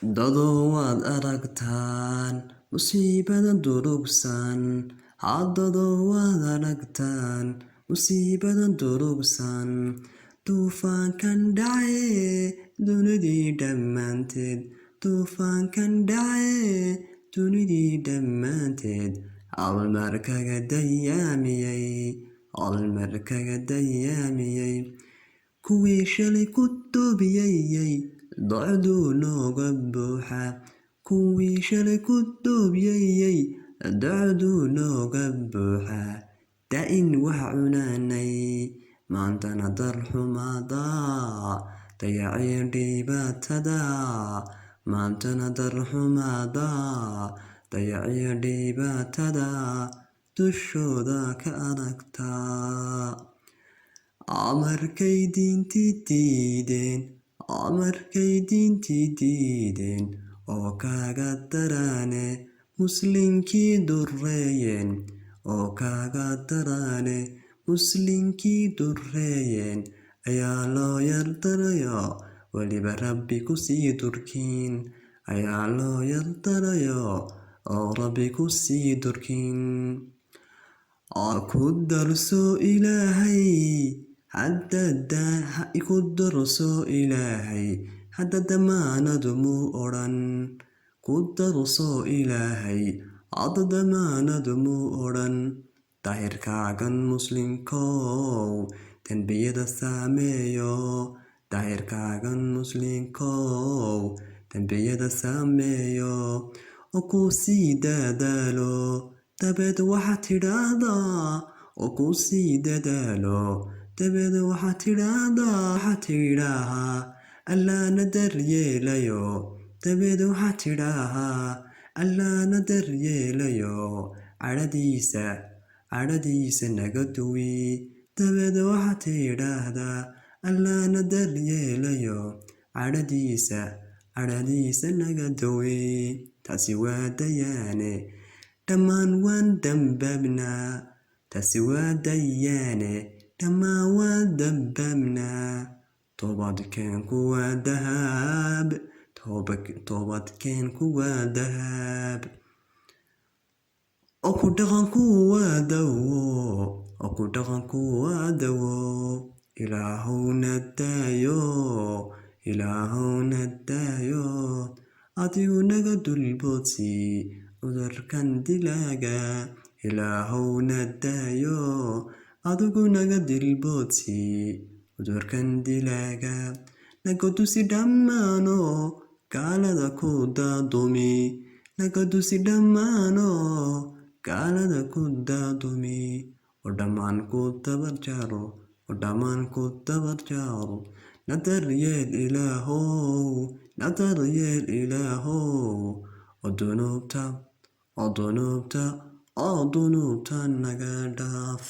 Dado waad aragtaan musiibada durugsan, haddado waad aragtaan musiibada durugsan, duufaankan dhace dunidii dhammaanteed, duufaankan dhace dunidii dhammaanteed, hal mar kaga dayaamiyey, kuwii shalay ku doobiyey docduu nooga buuxa, kuwii shalay ku doobiyey docduu nooga buuxa, da'in wax cunaanay maantana darxumada, dayacii dhibaatada maantana darxumada, dayacii dhibaatada dushooda ka aragtaa. Amarkay diintii diideen oo kaaga daraane muslinkii dureeyeen, oo kaaga daraane muslinkii dureeyeen, ayaa loo yardarayo weliba rabbi kusii durkiin, ayaa loo yardarayo oo rabbi kusii durkiin. Ku darso Ilaahay hadda damaanadu muu odhan, ku darso Ilaahay hadda damaanadu muu odhan, daahirkaagan muslinkow dembiyada saameeyo, daahirkaagan muslinkow dembiyada saameeyo, oo ku sii dadaalo dabeed waxaad tidhaahdaa, oo ku sii dadaalo dabeed waxaad tidhaahaa allaana daryeelayo, dabeed waxaad tidhaahaa allaana daryeelayo, cadhadiisa naga duwi, dabeed waxaad tidhaahdaa allaana daryeelayo, cadhadiisa naga duwi. Taasi waa dayaane dhammaan waan dambaabnaa, taasi waa dayaane dhammaan waan dambaabnaa, toobadkeenku waa dahab, toobadkeenku waa dahab, oo ku dhaqanku waa dawo, ilaahowna daayo adigu naga dulboodsi cudurkan dilaaga, ilaahowna daayo adigu naga dilboodsi cudurkan dilaaga, naga dusi dhammaano gaalada ku daadumi, naga dusi dhammaano gaalada ku daadumi, oo dhammaan ku dabar jaro, na daryeel ilaahow, oo dunuubta naga dhaaf.